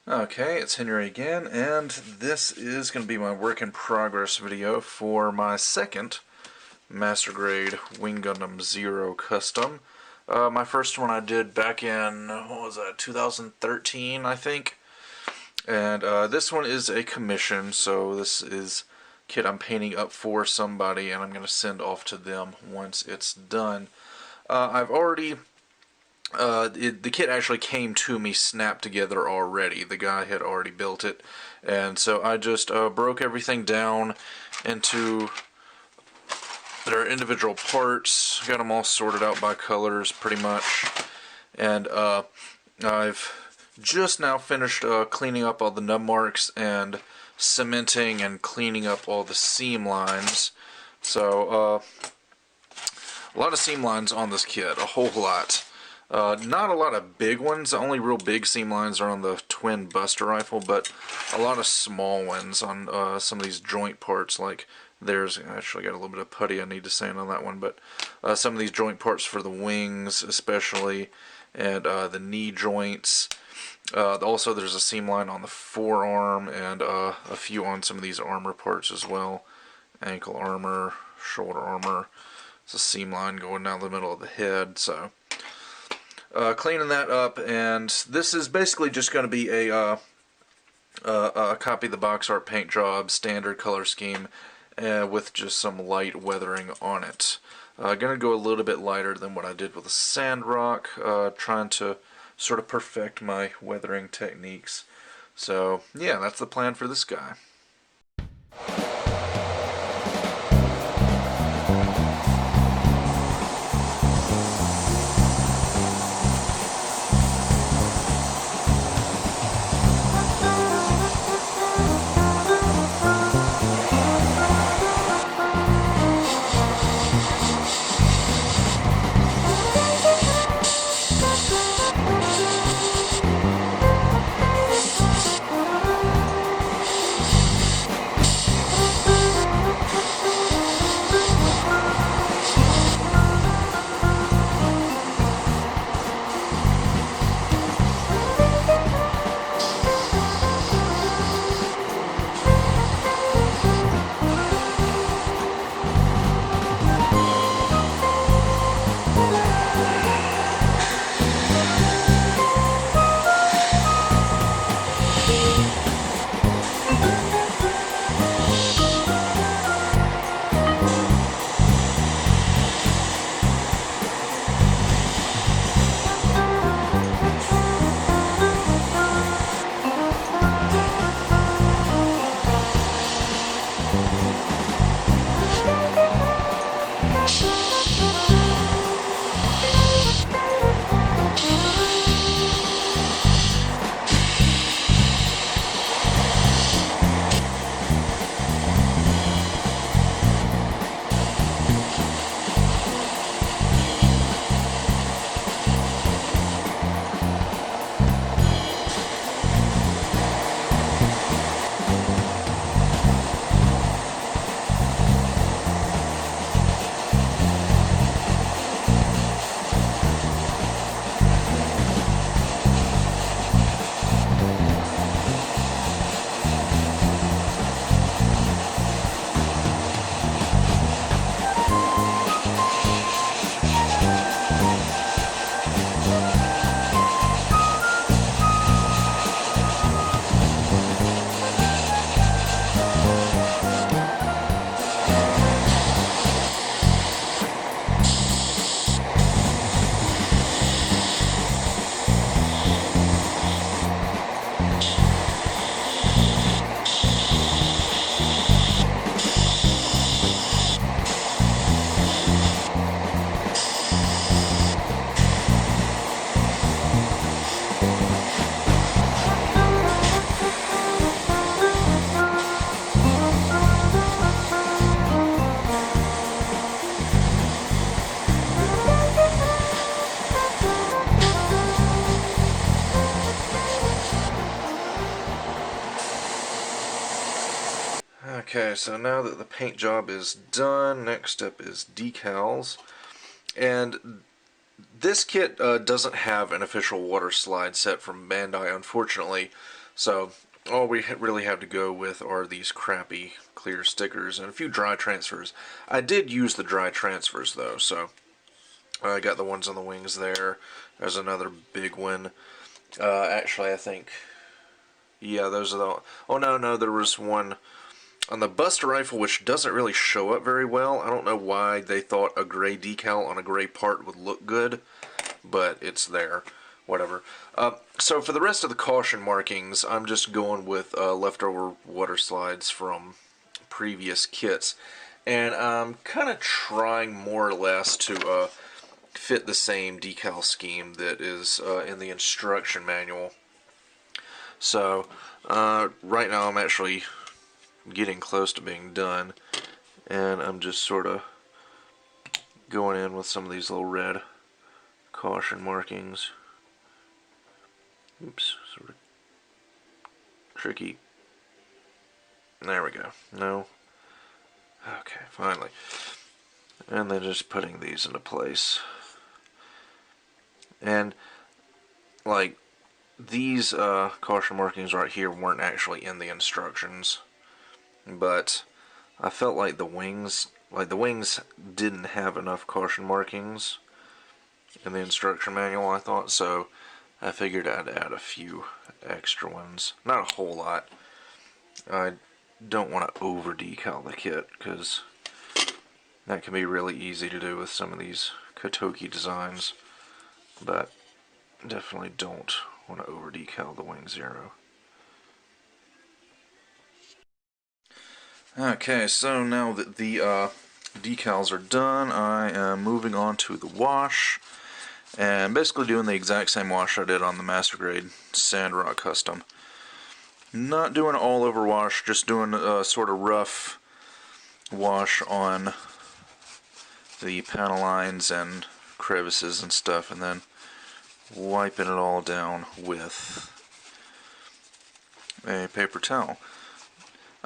Okay, it's Henry again, and this is going to be my work in progress video for my second Master Grade Wing Gundam Zero custom. My first one I did back in, what was that, 2013, I think. And this one is a commission, so this is kit I'm painting up for somebody, and I'm going to send off to them once it's done. I've already the kit actually came to me snapped together already. The guy had already built it, and so I just broke everything down into their individual parts, got them all sorted out by colors pretty much, and I've just now finished cleaning up all the nub marks and cementing and cleaning up all the seam lines. So a lot of seam lines on this kit, a whole lot. Not a lot of big ones. The only real big seam lines are on the twin Buster rifle, but a lot of small ones on some of these joint parts. Like there's actually got a little bit of putty I need to sand on that one, but some of these joint parts for the wings, especially, and the knee joints. Also, there's a seam line on the forearm and a few on some of these armor parts as well. Ankle armor, shoulder armor. It's a seam line going down the middle of the head, so. Cleaning that up, and this is basically just going to be a copy of the box art paint job, standard color scheme, with just some light weathering on it. Going to go a little bit lighter than what I did with the Sandrock, trying to sort of perfect my weathering techniques. So, yeah, that's the plan for this guy. Okay, so now that the paint job is done, next step is decals. And this kit doesn't have an official water slide set from Bandai, unfortunately, So all we really have to go with are these crappy clear stickers and a few dry transfers. I did use the dry transfers though, so I got the ones on the wings there. There's another big one. Actually, I think, yeah, those are the... Oh, no, there was one on the Buster Rifle, which doesn't really show up very well. I don't know why they thought a gray decal on a gray part would look good, but it's there. Whatever. So for the rest of the caution markings, I'm just going with leftover water slides from previous kits. And I'm kind of trying more or less to fit the same decal scheme that is in the instruction manual. So right now I'm actually getting close to being done, and I'm just sort of going in with some of these little red caution markings. Oops, sort of tricky. There we go. No. Okay, finally. And then just putting these into place. And, like, these caution markings right here weren't actually in the instructions. But I felt like the wings didn't have enough caution markings in the instruction manual, I thought, so I figured I'd add a few extra ones. Not a whole lot. I don't want to over decal the kit, because that can be really easy to do with some of these Kotoki designs, but definitely don't want to over decal the Wing Zero. Okay, so now that the decals are done, I am moving on to the wash, and basically doing the exact same wash I did on the Master Grade Sandrock Custom. Not doing all over wash, just doing a sort of rough wash on the panel lines and crevices and stuff, and then wiping it all down with a paper towel.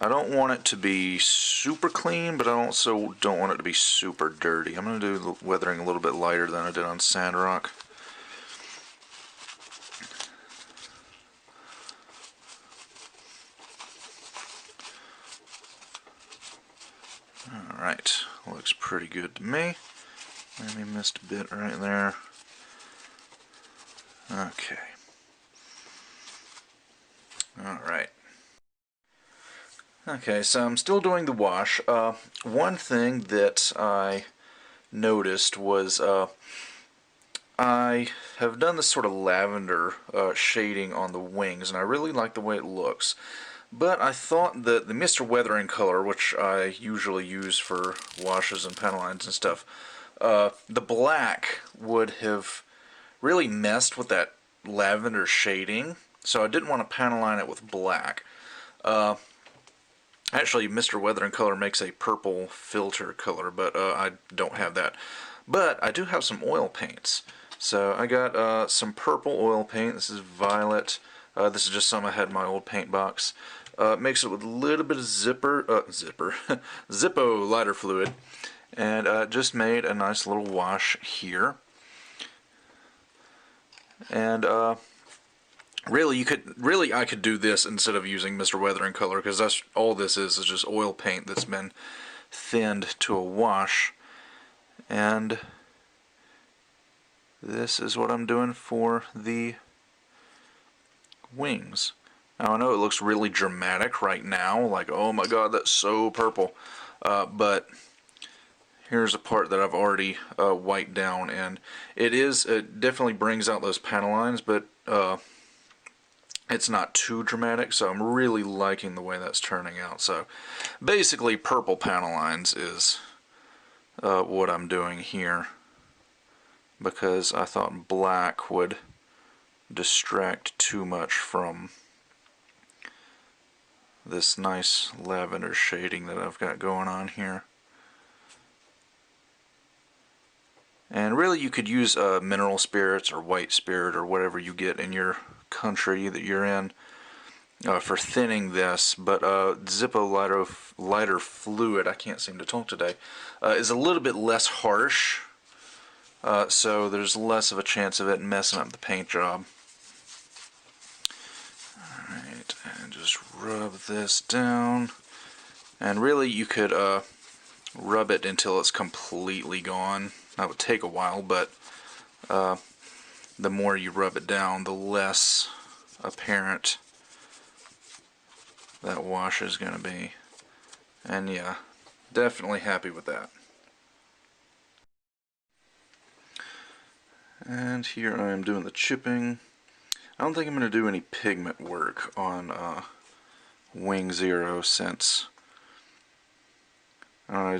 I don't want it to be super clean, but I also don't want it to be super dirty. I'm going to do the weathering a little bit lighter than I did on Sandrock. Alright, looks pretty good to me. Maybe missed a bit right there. Okay. Alright. Okay, so I'm still doing the wash. One thing that I noticed was I have done this sort of lavender shading on the wings, and I really like the way it looks. But I thought that the Mr. Weathering color, which I usually use for washes and panel lines and stuff, the black would have really messed with that lavender shading, so I didn't want to panel line it with black. Actually, Mr. Weathering color makes a purple filter color, but I don't have that. But I do have some oil paints. So I got some purple oil paint. This is violet. This is just some I had in my old paint box. Mix it with a little bit of Zippo lighter fluid, and just made a nice little wash here. And really, I could do this instead of using Mr. Weathering color, because that's all this is just oil paint that's been thinned to a wash. And this is what I'm doing for the wings. Now I know it looks really dramatic right now, like, oh my god, that's so purple. But here's a part that I've already wiped down, and it definitely brings out those panel lines, but it's not too dramatic, so I'm really liking the way that's turning out. So basically purple panel lines is what I'm doing here, because I thought black would distract too much from this nice lavender shading that I've got going on here. And really you could use mineral spirits or white spirit or whatever you get in your country that you're in for thinning this, but Zippo lighter fluid, I can't seem to talk today, is a little bit less harsh, so there's less of a chance of it messing up the paint job. Alright. And just rub this down. And really you could rub it until it's completely gone. That would take a while, but the more you rub it down, the less apparent that wash is going to be. And yeah, definitely happy with that. And here I am doing the chipping. I don't think I'm going to do any pigment work on Wing Zero since I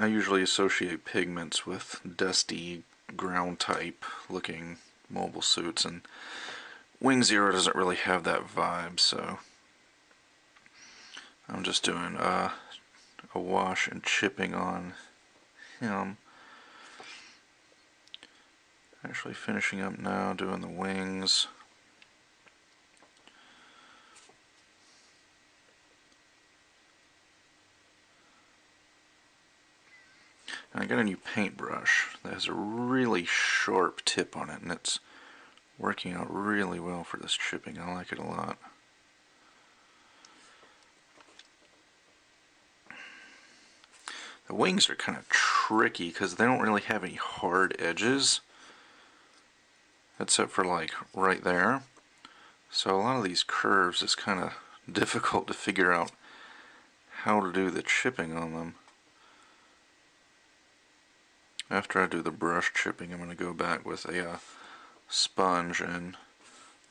usually associate pigments with dusty ground type looking mobile suits, and Wing Zero doesn't really have that vibe, so I'm just doing a wash and chipping on him. Actually finishing up now, doing the wings. And I got a new paintbrush that has a really sharp tip on it, and it's working out really well for this chipping. I like it a lot. The wings are kind of tricky because they don't really have any hard edges, except for like right there. So a lot of these curves is kind of difficult to figure out how to do the chipping on them. After I do the brush chipping, I'm going to go back with a sponge and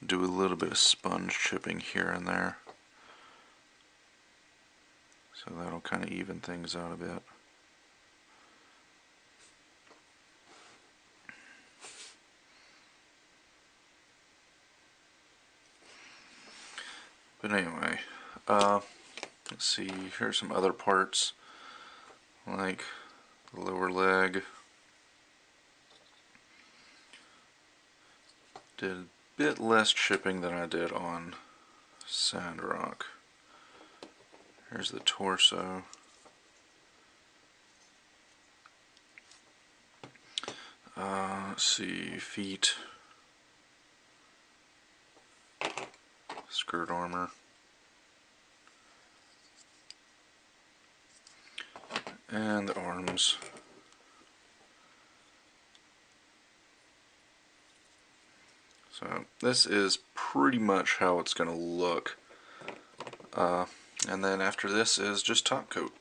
do a little bit of sponge chipping here and there. So that'll kind of even things out a bit. But anyway, let's see, here's some other parts, like the lower leg. Did a bit less chipping than I did on Sandrock. Here's the torso. Let's see, feet. Skirt armor. And the arms. So this is pretty much how it's going to look. And then after this is just top coat.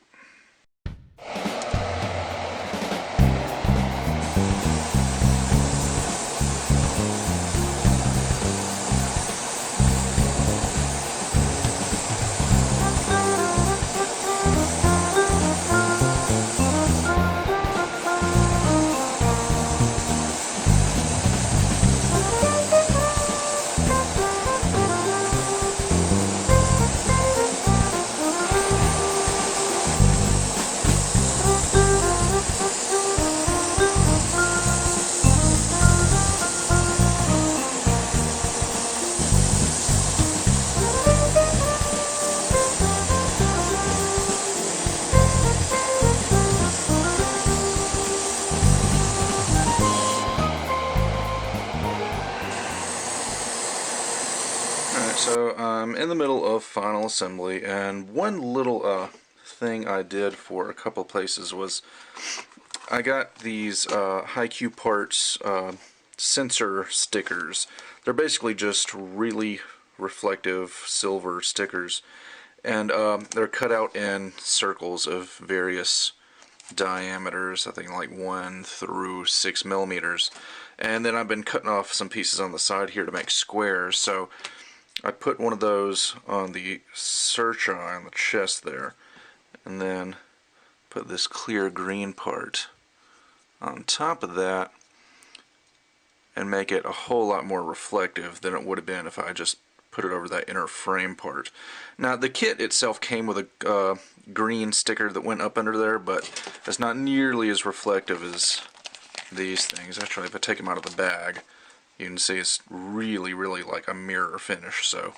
So I'm in the middle of final assembly, and one little thing I did for a couple places was I got these High-Q Parts sensor stickers. They're basically just really reflective silver stickers, and they're cut out in circles of various diameters, I think like 1 through 6 millimeters. And then I've been cutting off some pieces on the side here to make squares, so I put one of those on the search eye on the chest there, and then put this clear green part on top of that and make it a whole lot more reflective than it would have been if I just put it over that inner frame part. Now the kit itself came with a green sticker that went up under there, but it's not nearly as reflective as these things. Actually, if I take them out of the bag, you can see it's really like a mirror finish, so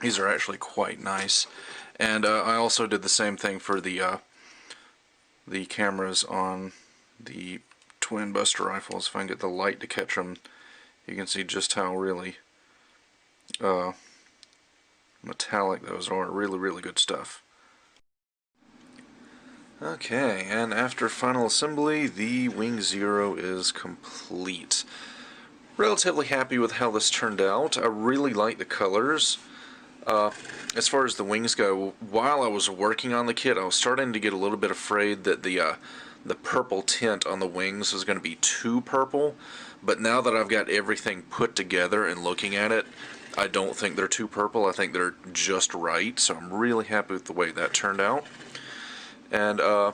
these are actually quite nice. And I also did the same thing for the cameras on the twin Buster rifles. If I can get the light to catch them, you can see just how really metallic those are. Really, really good stuff. Okay, and after final assembly, the Wing Zero is complete. Relatively happy with how this turned out. I really like the colors. As far as the wings go, while I was working on the kit, I was starting to get a little bit afraid that the purple tint on the wings was going to be too purple. But now that I've got everything put together and looking at it, I don't think they're too purple. I think they're just right. So I'm really happy with the way that turned out. And I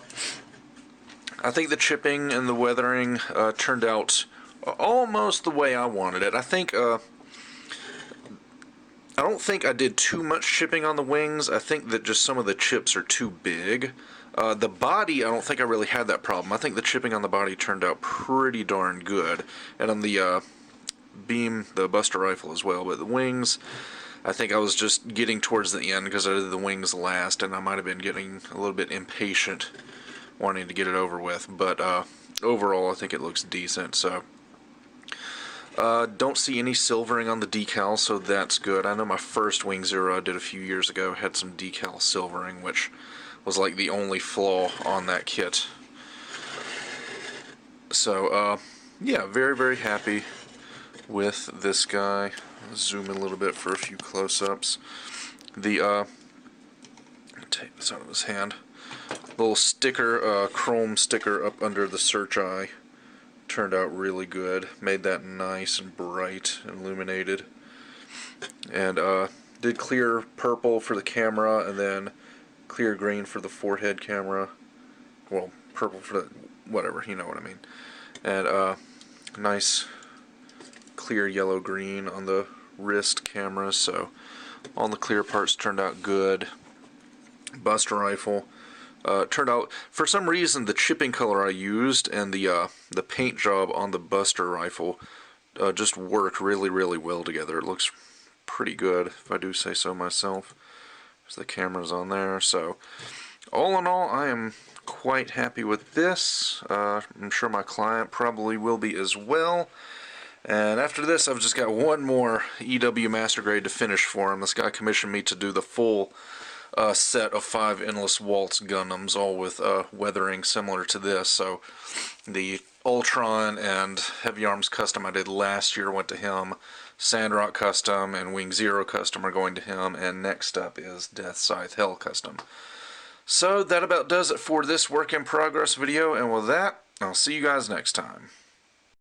think the chipping and the weathering turned out almost the way I wanted it. I don't think I did too much chipping on the wings. I think that just some of the chips are too big. The body, I don't think I really had that problem. I think the chipping on the body turned out pretty darn good. And on the beam, the Buster Rifle as well. But the wings, I think I was just getting towards the end because I did the wings last, and I might have been getting a little bit impatient wanting to get it over with. But overall, I think it looks decent. So don't see any silvering on the decal, so that's good. I know my first Wing Zero I did a few years ago had some decal silvering, which was like the only flaw on that kit. So, yeah, very, very happy with this guy. Zoom in a little bit for a few close-ups. Take this out of his hand. Little sticker, chrome sticker up under the search eye. Turned out really good. Made that nice and bright and illuminated. And did clear purple for the camera, and then clear green for the forehead camera. Well, purple for the whatever, you know what I mean. And nice clear yellow green on the wrist camera. So all the clear parts turned out good. Buster Rifle. Turned out, for some reason, the chipping color I used and the paint job on the Buster Rifle just worked really, really well together. It looks pretty good, if I do say so myself. There's the cameras on there. So, all in all, I am quite happy with this. I'm sure my client probably will be as well. And after this, I've just got one more EW Master Grade to finish for him. This guy commissioned me to do the full set of 5 Endless Waltz Gundams, all with weathering similar to this. So the Ultron and Heavy Arms Custom I did last year went to him. Sandrock Custom and Wing Zero Custom are going to him. And next up is Death Scythe Hell Custom. So that about does it for this work in progress video. And with that, I'll see you guys next time.